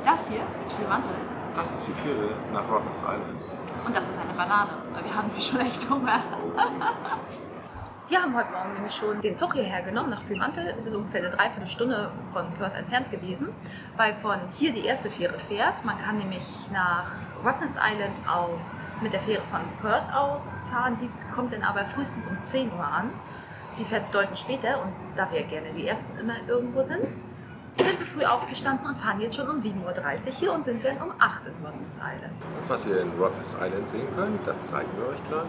Das hier ist Fremantle. Das ist die Fähre nach Rottnest Island. Und das ist eine Banane. Wir haben nämlich schon echt Hunger. Wir haben heute Morgen nämlich schon den Zug hierher genommen nach Fremantle. Das ist ungefähr eine Dreiviertelstunde von Perth entfernt gewesen, weil von hier die erste Fähre fährt. Man kann nämlich nach Rottnest Island auch mit der Fähre von Perth aus fahren. Die kommt dann aber frühestens um 10 Uhr an. Die fährt bedeutend später und da wir gerne die ersten immer irgendwo sind wir früh aufgestanden und fahren jetzt schon um 7:30 Uhr hier und sind dann um 8 in Rottnest Island. Und was ihr in Rottnest Island sehen könnt, das zeigen wir euch gleich.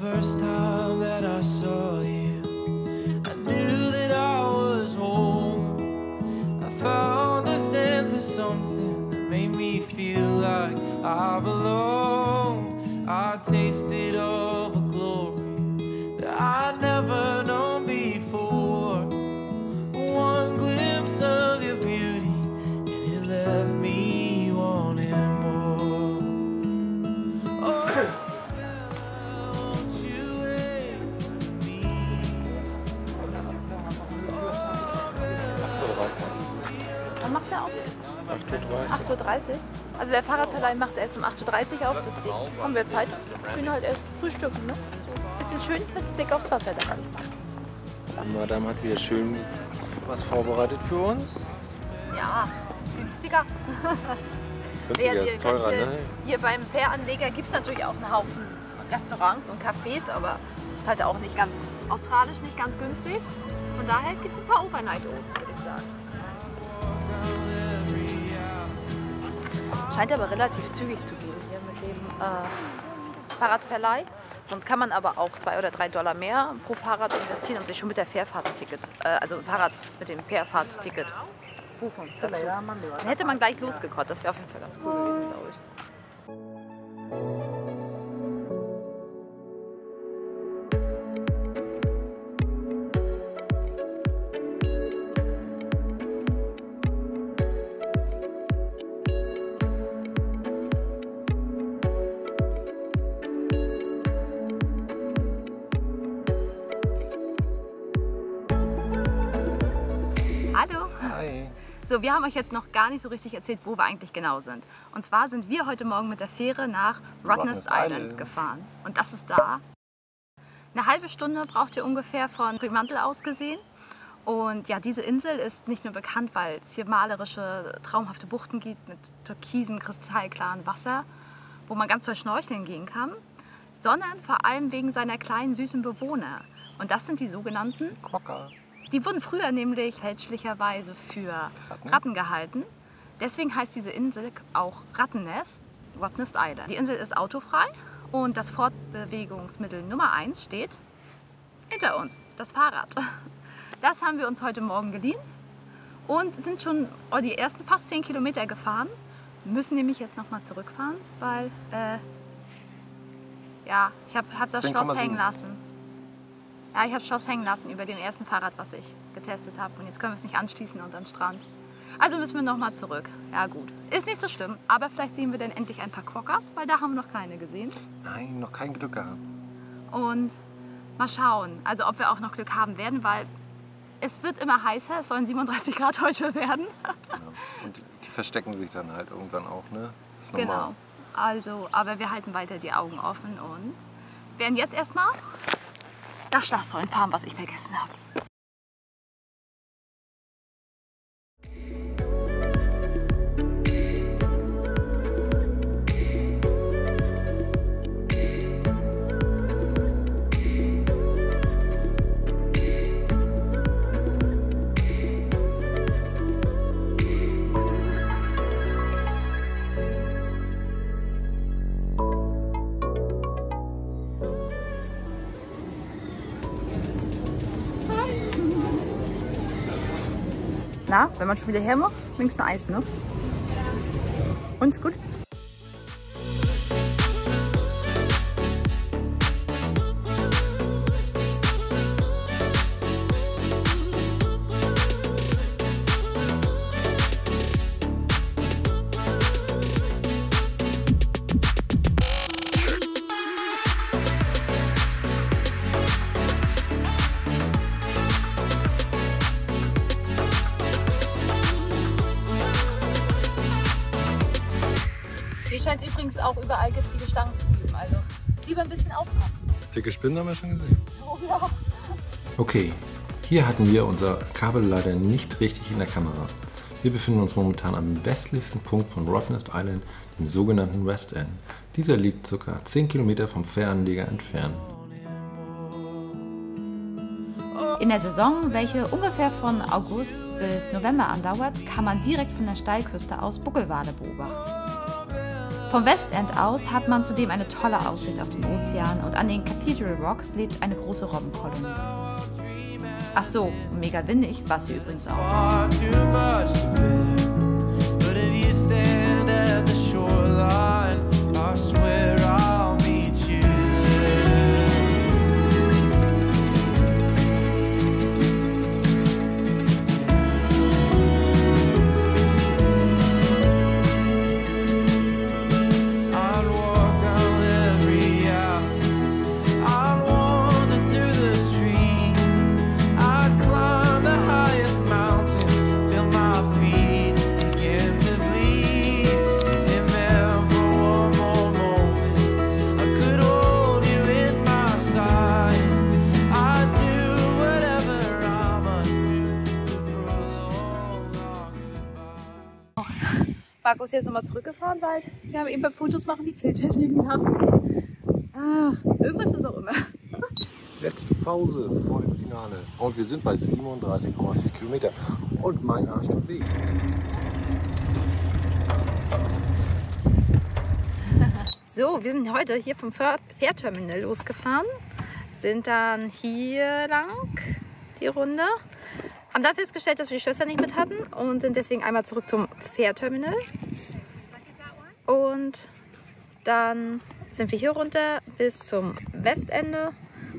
First time that I saw you, I knew that I was home. I found a sense of something that made me feel like I belonged. I tasted of a glory that I'd never known before. One glimpse of your beauty and it left me wanting more. Oh. Wann macht der auf? 8:30 Uhr. 8:30 Uhr? Also der Fahrradverleih macht erst um 8:30 Uhr auf, deswegen haben wir Zeit. Wir können halt erst frühstücken, ne? Bisschen schön mit Blick aufs Wasser da kann ich machen. Die Madame hat wieder schön was vorbereitet für uns. Ja, günstiger. Günstiger ist teurer, ne? Hier beim Fähranleger gibt es natürlich auch einen Haufen Restaurants und Cafés, aber es ist halt auch nicht ganz australisch, nicht ganz günstig. Von daher gibt es ein paar Overnight Oats, würde ich sagen. Scheint aber relativ zügig zu gehen hier mit dem Fahrradverleih. Sonst kann man aber auch $2 oder $3 mehr pro Fahrrad investieren und sich schon mit der Fährfahrtticket, also Fahrrad mit dem Fährfahrtticket buchen. Dazu. Dann hätte man gleich losgekonnt. Das wäre auf jeden Fall ganz cool gewesen, glaube ich. Hallo! Hi! So, wir haben euch jetzt noch gar nicht so richtig erzählt, wo wir eigentlich genau sind. Und zwar sind wir heute Morgen mit der Fähre nach Rottnest Island gefahren. Und das ist da. Eine halbe Stunde braucht ihr ungefähr von Fremantle aus gesehen. Und ja, diese Insel ist nicht nur bekannt, weil es hier malerische, traumhafte Buchten gibt mit türkisem, kristallklaren Wasser, wo man ganz toll schnorcheln gehen kann, sondern vor allem wegen seiner kleinen, süßen Bewohner. Und das sind die sogenannten Quokkas. Die wurden früher nämlich fälschlicherweise für Ratten gehalten. Deswegen heißt diese Insel auch Rattennest, Rottnest Island. Die Insel ist autofrei und das Fortbewegungsmittel Nummer 1 steht hinter uns, das Fahrrad. Das haben wir uns heute Morgen geliehen und sind schon die ersten fast 10 Kilometer gefahren. Wir müssen nämlich jetzt nochmal zurückfahren, weil ja, ich hab das Schloss hängen lassen. Ja, ich habe Schloss hängen lassen über dem ersten Fahrrad, was ich getestet habe. Und jetzt können wir es nicht anschließen und an den Strand. Also müssen wir nochmal zurück. Ja gut, ist nicht so schlimm. Aber vielleicht sehen wir dann endlich ein paar Quokkas, weil da haben wir noch keine gesehen. Nein, noch kein Glück gehabt. Und mal schauen, also ob wir auch noch Glück haben werden, weil es wird immer heißer. Es sollen 37 Grad heute werden. Ja. Und die verstecken sich dann halt irgendwann auch, ne? Ist normal. Genau. Also, aber wir halten weiter die Augen offen und werden jetzt erstmal das Schlafsäulen fahren, was ich vergessen habe. Na, wenn man schon wieder her muss, links ein Eis, ne? Und ist gut? Hier scheint es übrigens auch überall giftige Stangen zu geben, also lieber ein bisschen aufpassen. Dicke Spinnen haben wir schon gesehen. Oh ja. Okay, hier hatten wir unser Kabel leider nicht richtig in der Kamera. Wir befinden uns momentan am westlichsten Punkt von Rottnest Island, dem sogenannten West End. Dieser liegt ca. 10 Kilometer vom Fähranleger entfernt. In der Saison, welche ungefähr von August bis November andauert, kann man direkt von der Steilküste aus Buckelwale beobachten. Vom Westend aus hat man zudem eine tolle Aussicht auf den Ozean und an den Cathedral Rocks lebt eine große Robbenkolonie. Ach so, mega windig war sie übrigens auch. Marco ist jetzt nochmal zurückgefahren, weil wir haben eben beim Fotos machen die Filter liegen lassen. Ach, irgendwas ist auch immer. Letzte Pause vor dem Finale und wir sind bei 37,4 Kilometer und mein Arsch tut weh. So, wir sind heute hier vom Fährterminal losgefahren, sind dann hier lang die Runde, haben dann festgestellt, dass wir die Schlösser nicht mit hatten und sind deswegen einmal zurück zum Fährterminal. Und dann sind wir hier runter bis zum Westende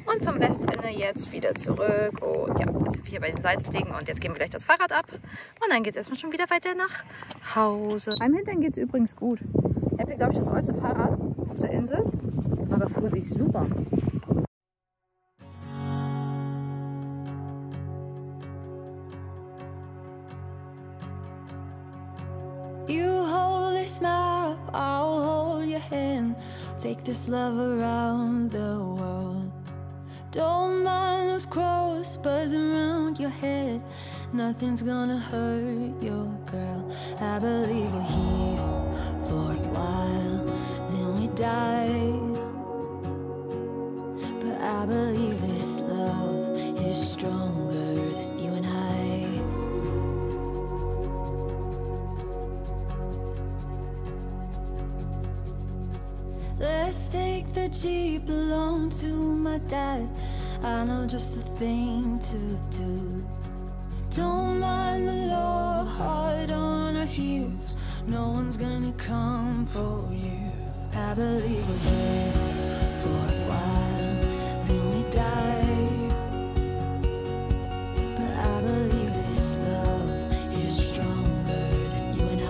und vom Westende jetzt wieder zurück. Und ja, jetzt sind wir hier bei den Salzlegen und jetzt geben wir gleich das Fahrrad ab. Und dann geht es erstmal schon wieder weiter nach Hause. Beim Hintern geht es übrigens gut. Ich habe hier, glaube ich, das neueste Fahrrad auf der Insel, aber fuhr sich super. You hold this map, I'll hold your hand. Take this love around the world. Don't mind those crows buzzing around your head. Nothing's gonna hurt your girl. I believe we're here for a while, then we die. But I believe this love is stronger than you and I. Let's take the Jeep along to my dad. I know just the thing to do. Don't mind the law, hard on our heels. No one's gonna come for you. I believe we're here for a while, then we die. But I believe this love is stronger than you and I.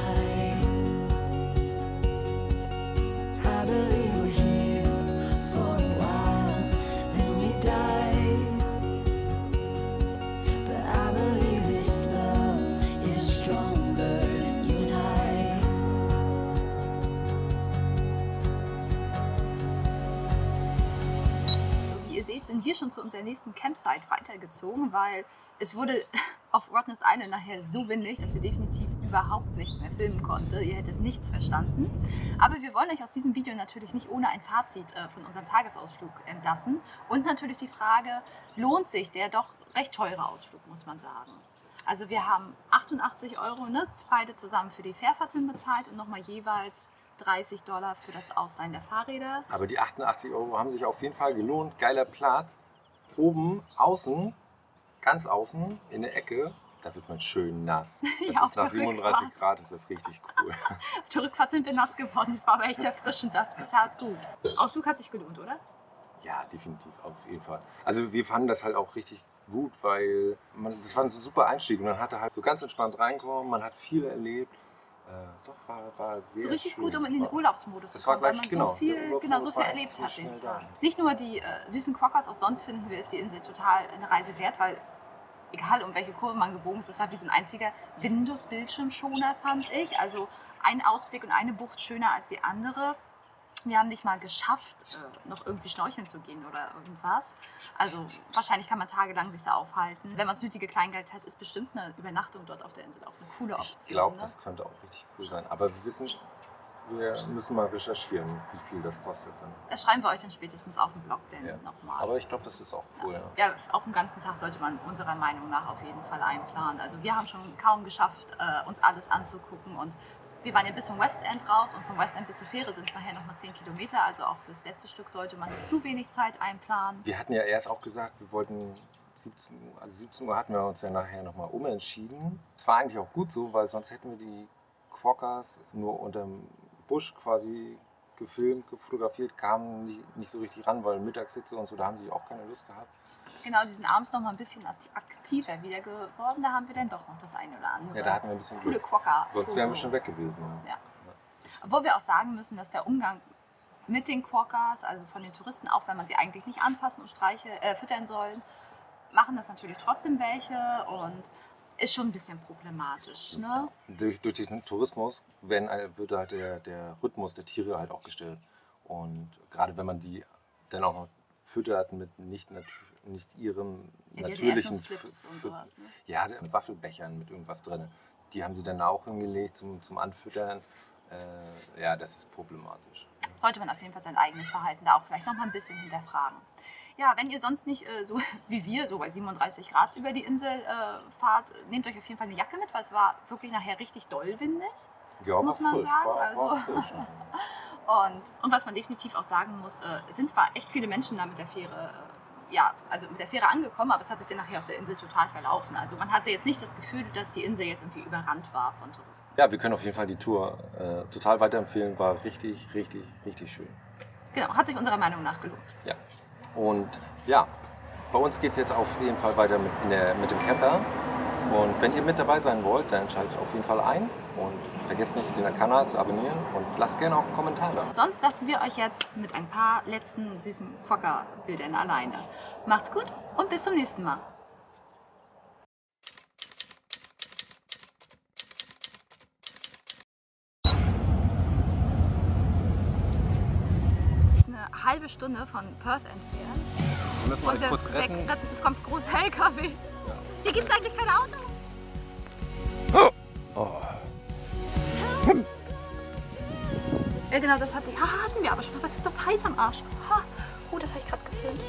I believe we're here for a while, then we die. But I believe this love is stronger than you and I. wir schon zu unserer nächsten Campsite weitergezogen, weil es wurde auf Rottnest Island nachher so windig, dass wir definitiv überhaupt nichts mehr filmen konnten. Ihr hättet nichts verstanden. Aber wir wollen euch aus diesem Video natürlich nicht ohne ein Fazit von unserem Tagesausflug entlassen. Und natürlich die Frage, lohnt sich der doch recht teure Ausflug, muss man sagen. Also wir haben 88 €, ne, beide zusammen für die Fährfahrten bezahlt und nochmal jeweils $30 für das Ausleihen der Fahrräder. Aber die 88 € haben sich auf jeden Fall gelohnt. Geiler Platz. Oben, außen, ganz außen, in der Ecke, da wird man schön nass. Das Ja, ist nach 37 Grad, ist das richtig cool. Auf der Rückfahrt sind wir nass geworden, das war aber echt erfrischend, das tat gut. Ausflug hat sich gelohnt, oder? Ja, definitiv, auf jeden Fall. Also wir fanden das halt auch richtig gut, weil das war ein super Einstieg. Man hatte halt so ganz entspannt reinkommen, man hat viel erlebt. Doch, war sehr so richtig schön. gut, um in den Urlaubsmodus zu kommen, weil man so viel erlebt hat den Tag. Nicht nur die süßen Quokkas, auch sonst finden wir, ist die Insel total eine Reise wert, weil egal um welche Kurve man gebogen ist, das war wie so ein einziger Windows-Bildschirmschoner, fand ich. Also ein Ausblick und eine Bucht schöner als die andere. Wir haben nicht mal geschafft, noch irgendwie schnorcheln zu gehen oder irgendwas. Also wahrscheinlich kann man tagelang sich da aufhalten. Wenn man das nötige Kleingeld hat, ist bestimmt eine Übernachtung dort auf der Insel auch eine coole Option. Ich glaube, ne? das könnte auch richtig cool sein. Aber wir müssen mal recherchieren, wie viel das kostet dann. Das schreiben wir euch dann spätestens auf dem Blog denn nochmal. Aber ich glaube, das ist auch cool. Ja, auch den ganzen Tag sollte man unserer Meinung nach auf jeden Fall einplanen. Also wir haben schon kaum geschafft, uns alles anzugucken und wir waren ja bis zum West End raus und vom West End bis zur Fähre sind es nachher nochmal 10 Kilometer. Also auch fürs letzte Stück sollte man nicht zu wenig Zeit einplanen. Wir hatten ja erst auch gesagt, wir wollten 17 Uhr hatten wir uns ja nachher nochmal umentschieden. Es war eigentlich auch gut so, weil sonst hätten wir die Quokkas nur unterm Busch quasi gefilmt, gefotografiert, kamen nicht so richtig ran, weil Mittagssitze und so, da haben die auch keine Lust gehabt. Genau, die sind abends noch mal ein bisschen aktiver wieder geworden, da haben wir dann doch noch das eine oder andere. Ja, da hatten wir ein bisschen coole Glück. Quokka. Sonst wären wir schon weg gewesen. Ja. Obwohl wir auch sagen müssen, dass der Umgang mit den Quokkas, also von den Touristen, auch wenn man sie eigentlich nicht anfassen und füttern sollen, machen das natürlich trotzdem welche und ist schon ein bisschen problematisch. Ne? Durch den Tourismus wird halt der Rhythmus der Tiere halt auch gestört. Und gerade wenn man die dann auch noch füttert mit nicht ihrem natürlichen Flips und sowas. Ne? Ja, mit Waffelbechern mit irgendwas drin. Die haben sie dann auch hingelegt zum Anfüttern. Ja, das ist problematisch. Sollte man auf jeden Fall sein eigenes Verhalten da auch vielleicht noch mal ein bisschen hinterfragen. Ja, wenn ihr sonst nicht so wie wir, so bei 37 Grad über die Insel fahrt, nehmt euch auf jeden Fall eine Jacke mit, weil es war wirklich nachher richtig doll windig, ja, muss man frisch, sagen. war frisch. Und was man definitiv auch sagen muss, es sind zwar echt viele Menschen da mit der Fähre, mit der Fähre angekommen, aber es hat sich dann nachher auf der Insel total verlaufen. Also man hatte jetzt nicht das Gefühl, dass die Insel jetzt irgendwie überrannt war von Touristen. Ja, wir können auf jeden Fall die Tour total weiterempfehlen, war richtig, richtig, richtig schön. Genau, hat sich unserer Meinung nach gelohnt. Ja. Und ja, bei uns geht es jetzt auf jeden Fall weiter mit dem Camper. Und wenn ihr mit dabei sein wollt, dann schaltet auf jeden Fall ein und vergesst nicht, den Kanal zu abonnieren und lasst gerne auch einen Kommentar da. Sonst lassen wir euch jetzt mit ein paar letzten süßen Quokka-Bildern alleine. Macht's gut und bis zum nächsten Mal. Eine halbe Stunde von Perth entfernt. Wir müssen mal kurz retten. Es kommt groß LKW. Ja. Hier gibt es eigentlich keine Autos. Oh. Oh. Ja, genau, das hatten wir aber schon. Was ist das heiß am Arsch? Oh, das habe ich gerade gefilmt.